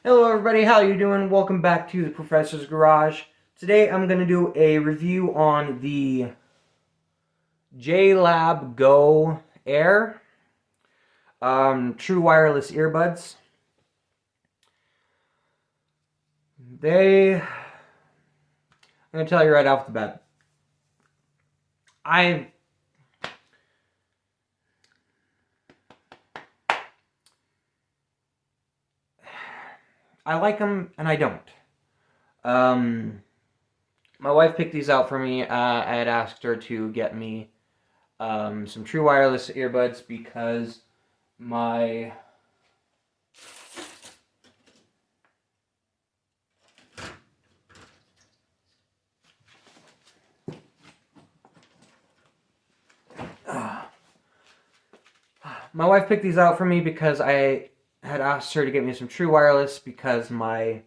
Hello everybody, how you doing? Welcome back to the Professor's Garage. Today I'm going to do a review on the JLab Go Air true wireless earbuds. I'm going to tell you right off the bat, I like them and I don't. My wife picked these out for me. I had asked her to get me some true wireless earbuds because my wife picked these out for me because I had asked her to get me some true wireless because my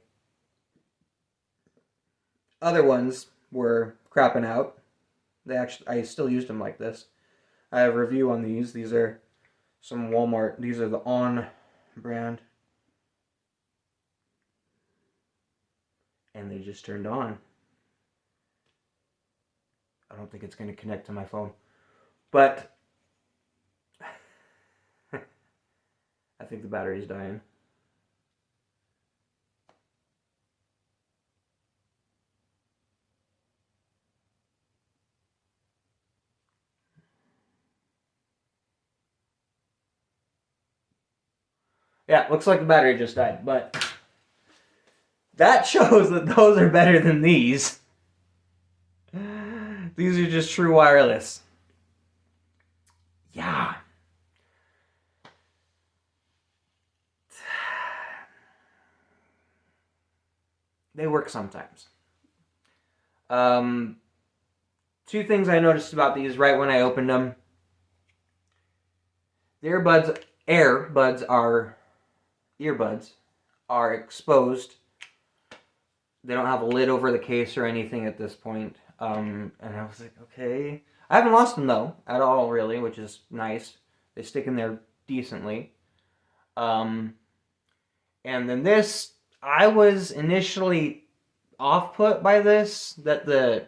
other ones were crapping out. I still used them like this. I have a review on these. These are some Walmart. These are the On brand. And they just turned on. I don't think it's going to connect to my phone. But I think the battery's dying. Yeah, looks like the battery just died, but that shows that those are better than these. These are just true wireless. Yeah. They work sometimes. Two things I noticed about these right when I opened them. The earbuds are exposed. They don't have a lid over the case or anything at this point. And I was like, okay. I haven't lost them though, at all really, which is nice. They stick in there decently. And then this, I was initially off-put by this, that the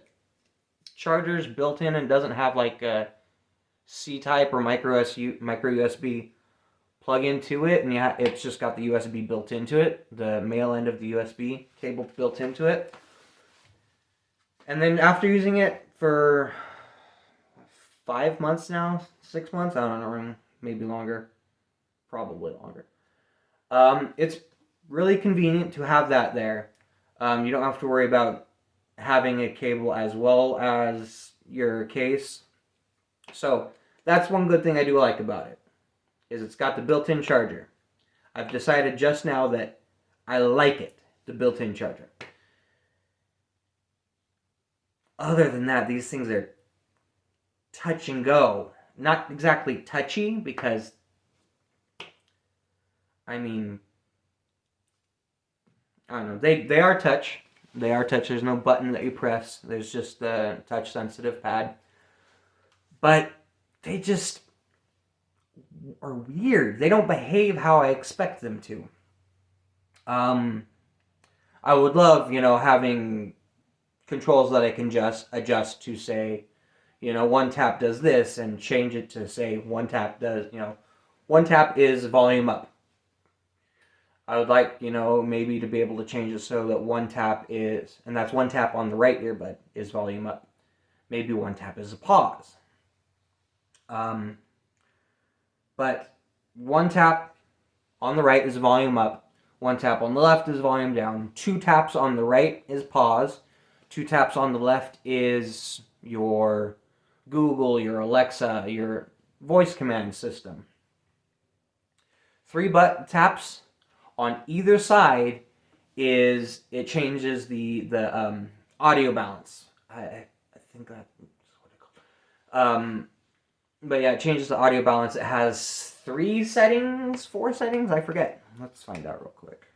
charger's built in and doesn't have like a C-type or micro USB plug into it, and it's just got the USB built into it, the male end of the USB cable built into it. And then after using it for 5 months now, 6 months, I don't know, maybe longer, probably longer. It's really convenient to have that there. You don't have to worry about having a cable as well as your case. So that's one good thing I do like about it, is it's got the built-in charger. I've decided just now that I like it, the built-in charger. Other than that, these things are touch and go. Not exactly touchy, because, I mean, I don't know. They are touch. They are touch. There's no button that you press. There's just the touch-sensitive pad. But they just are weird. They don't behave how I expect them to. I would love, having controls that I can just adjust to say, one tap does this, and change it to say one tap does, one tap is volume up. I would like, maybe to be able to change it so that one tap is, and that's one tap on the right earbud, is volume up. Maybe one tap is a pause. But one tap on the right is volume up. One tap on the left is volume down. 2 taps on the right is pause. 2 taps on the left is your Google, your Alexa, your voice command system. 3 taps on either side it changes the audio balance. I think that's what it's called. But yeah, it changes the audio balance. It has 4 settings, I forget. Let's find out real quick.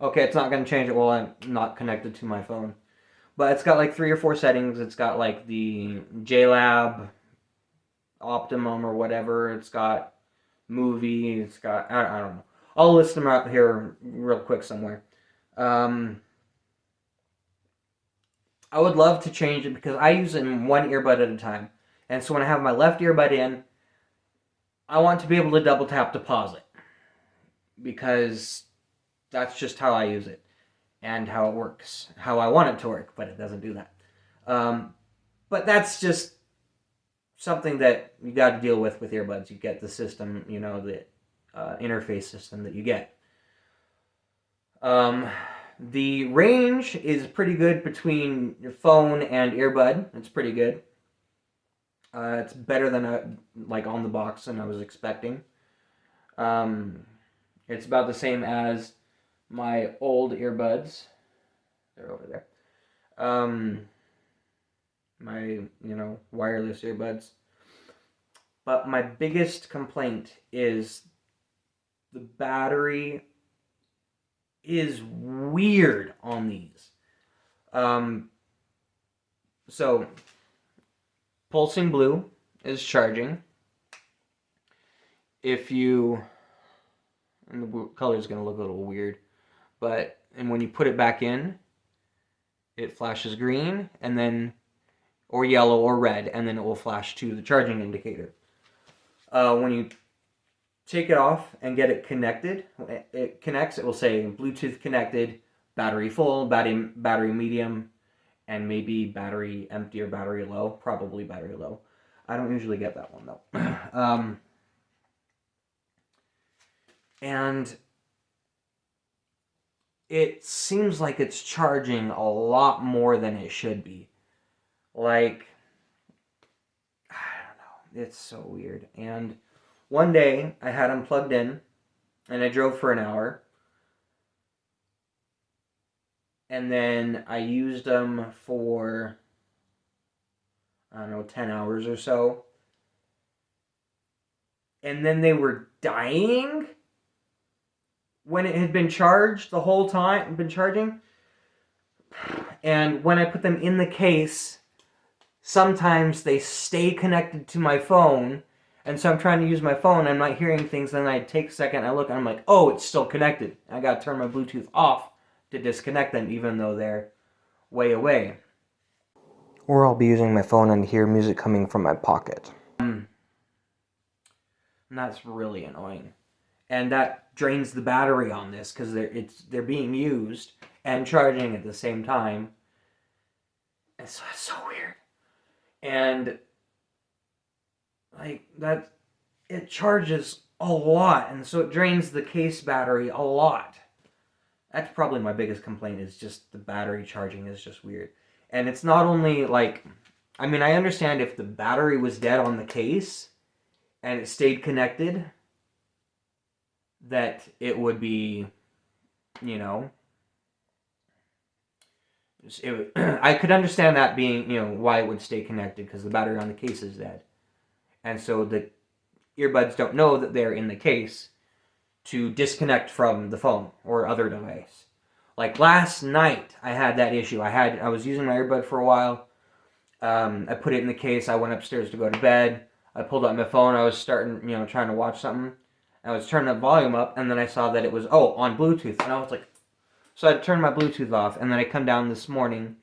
Okay, it's not going to change it while I'm not connected to my phone. But it's got like 3 or 4 settings. It's got like the JLab Optimum or whatever. It's got movie. It's got, I don't know. I'll list them out here real quick somewhere. I would love to change it because I use them one earbud at a time. And so when I have my left earbud in, I want to be able to double tap to pause it. Because that's just how I use it. And how it works. How I want it to work, but it doesn't do that. But that's just something that you got to deal with earbuds. You get the system, you know, the interface system that you get. The range is pretty good between your phone and earbud. It's pretty good. It's better than like on the box than I was expecting. It's about the same as my old earbuds. They're over there. My, you know, wireless earbuds. But my biggest complaint is the battery is weird on these. So pulsing blue is charging. If you, and the color is going to look a little weird, but and when you put it back in, it flashes green and then, or yellow or red, and then it will flash to the charging indicator. When you take it off and get it connected, it connects, it will say Bluetooth connected, battery full, battery medium, and maybe battery empty or battery low. Probably battery low. I don't usually get that one though. And it seems like it's charging a lot more than it should be. Like, I don't know. It's so weird. And one day I had them plugged in and I drove for an hour. And then I used them for, I don't know, 10 hours or so. And then they were dying when it had been charged the whole time, been charging. And when I put them in the case, sometimes they stay connected to my phone. And so I'm trying to use my phone, I'm not hearing things, then I take a second, I look, and I'm like, oh, it's still connected. I gotta turn my Bluetooth off to disconnect them, even though they're way away. Or I'll be using my phone and hear music coming from my pocket. And that's really annoying. And that drains the battery on this, because they're being used and charging at the same time. And so it's so weird. And like that, it charges a lot, and so it drains the case battery a lot. That's probably my biggest complaint, is just the battery charging is just weird. And it's not only like, I mean, I understand if the battery was dead on the case and it stayed connected, that it would be, you know, I could understand that being, you know, why it would stay connected, because the battery on the case is dead. And so the earbuds don't know that they're in the case to disconnect from the phone or other device. Like last night, I had that issue. I was using my earbud for a while. I put it in the case. I went upstairs to go to bed. I pulled out my phone. I was starting, you know, trying to watch something. I was turning the volume up, and then I saw that it was, on Bluetooth. And I was like, so I turned my Bluetooth off, and then I come down this morning,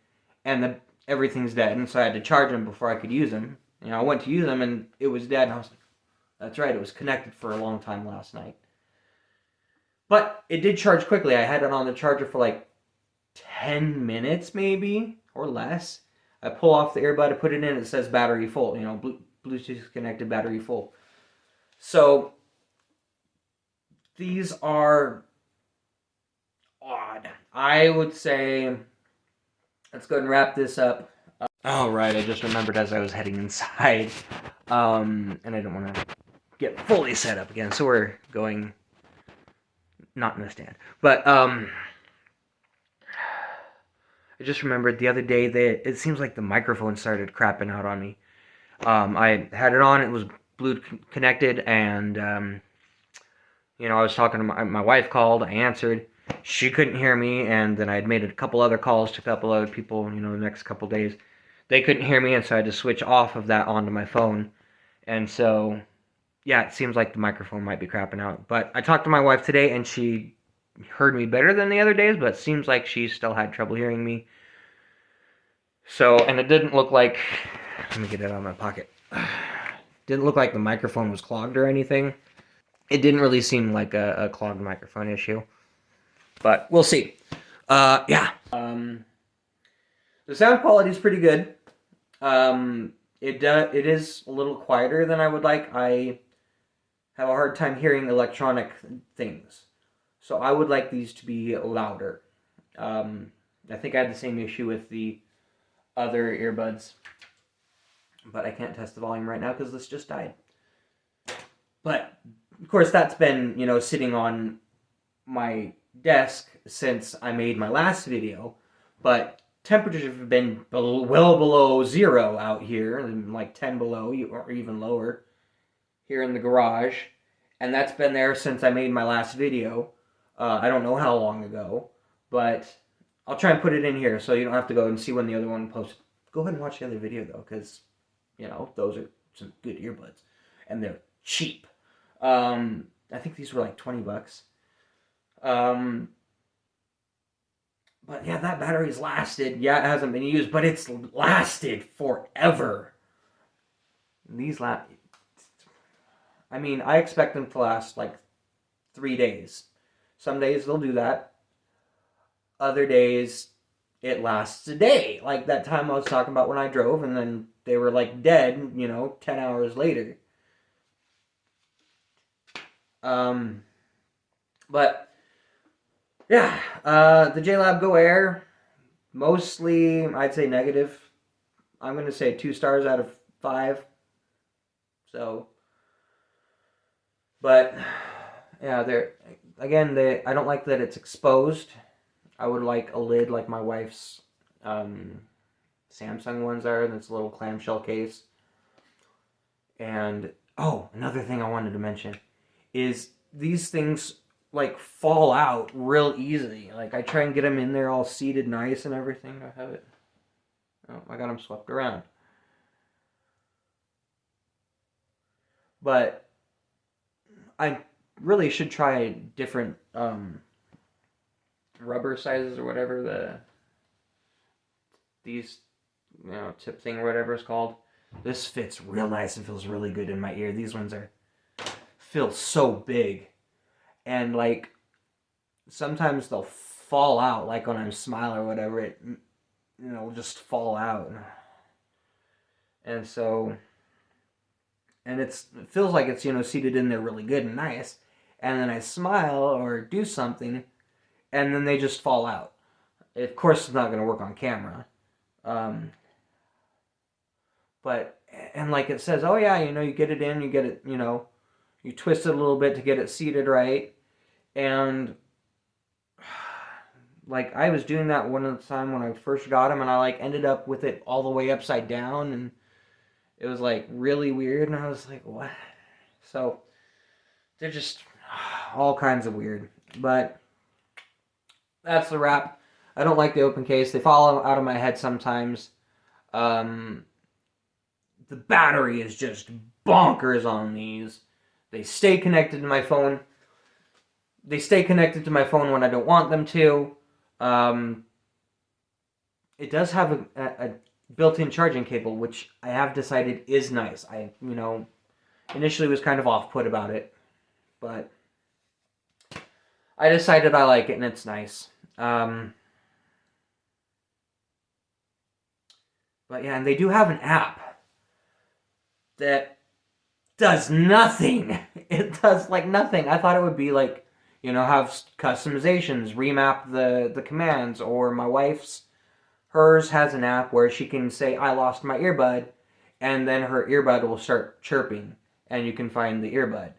and everything's dead. And so I had to charge them before I could use them. You know, I went to use them, and it was dead. And I was like, that's right, it was connected for a long time last night. But it did charge quickly. I had it on the charger for like 10 minutes maybe, or less. I pull off the earbud, I put it in, it says battery full. You know, Bluetooth connected, battery full. So these are odd. I would say, let's go ahead and wrap this up. Right, I just remembered as I was heading inside. And I don't want to get fully set up again, so we're going not in the stand. But I just remembered the other day that it seems like the microphone started crapping out on me. I had it on, it was Bluetooth connected, and you know, I was talking to my wife called, I answered, she couldn't hear me, and then I'd made a couple other calls to a couple other people, the next couple days. They couldn't hear me, and so I had to switch off of that onto my phone. And so, yeah, it seems like the microphone might be crapping out. But I talked to my wife today, and she heard me better than the other days, but it seems like she still had trouble hearing me. So, and it didn't look like, let me get it out of my pocket. Didn't look like the microphone was clogged or anything. It didn't really seem like a clogged microphone issue. But we'll see. Yeah. The sound quality is pretty good. It is a little quieter than I would like. I have a hard time hearing electronic things. So I would like these to be louder. I think I had the same issue with the other earbuds. But I can't test the volume right now because this just died. But, of course, that's been, sitting on my desk since I made my last video. But temperatures have been well below 0 out here, like 10 below or even lower here in the garage. And that's been there since I made my last video. I don't know how long ago, but I'll try and put it in here so you don't have to go and see when the other one posted. Go ahead and watch the other video, though, because, those are some good earbuds. And they're cheap. I think these were like $20. But yeah, that battery's lasted. Yeah, it hasn't been used, but it's lasted forever. I expect them to last like 3 days. Some days they'll do that. Other days, it lasts a day. Like that time I was talking about when I drove, and then they were like dead, 10 hours later. But yeah, the JLab Go Air, mostly I'd say negative. I'm going to say 2 stars out of 5. So, but yeah, I don't like that it's exposed. I would like a lid like my wife's Samsung ones are. That's a little clamshell case. And, another thing I wanted to mention is these things like fall out real easily. Like I try and get them in there all seated nice and everything. Do I have it? Oh, I got them swept around. But I really should try different rubber sizes or whatever these tip thing or whatever it's called. This fits real nice and feels really good in my ear. These ones feel so big. And like sometimes they'll fall out, like when I'm smiling or whatever, it will just fall out. And so, and it feels like it's seated in there really good and nice. And then I smile or do something, and then they just fall out. Of course, it's not going to work on camera. But, and like it says, oh yeah, you get it in, you get it, you twist it a little bit to get it seated right. And like I was doing that one time when I first got them, and I like ended up with it all the way upside down, and it was like really weird. And I was like, what? So they're just all kinds of weird. But that's the wrap. I don't like the open case. They fall out of my head sometimes. The battery is just bonkers on these. They stay connected to my phone. They stay connected to my phone when I don't want them to. It does have a built-in charging cable, which I have decided is nice. I, initially was kind of off-put about it, but I decided I like it and it's nice. But yeah, and they do have an app that does nothing. It does like nothing. I thought it would be like, have customizations, remap the commands, or my wife's, hers has an app where she can say, I lost my earbud, and then her earbud will start chirping, and you can find the earbud.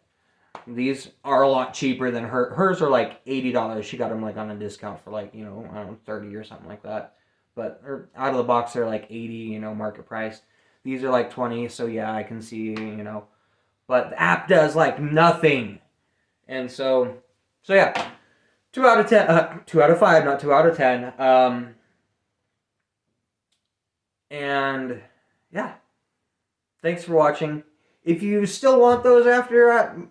These are a lot cheaper than hers are like $80. She got them like on a discount for like, I don't know, 30 or something like that. But out of the box, they're like 80, market price. These are like 20, so yeah, I can see, But the app does like nothing. And so yeah. 2 out of 10. 2 out of 5, not 2 out of 10. And yeah, thanks for watching. If you still want those after,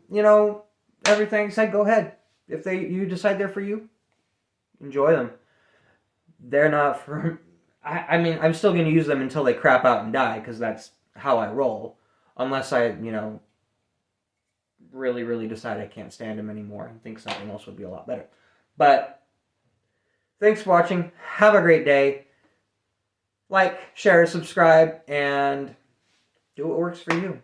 everything said, go ahead. If you decide they're for you, enjoy them. They're not for... I mean, I'm still going to use them until they crap out and die, because that's how I roll. Unless I, really, really decide I can't stand them anymore and think something else would be a lot better. But thanks for watching. Have a great day. Like, share, subscribe, and do what works for you.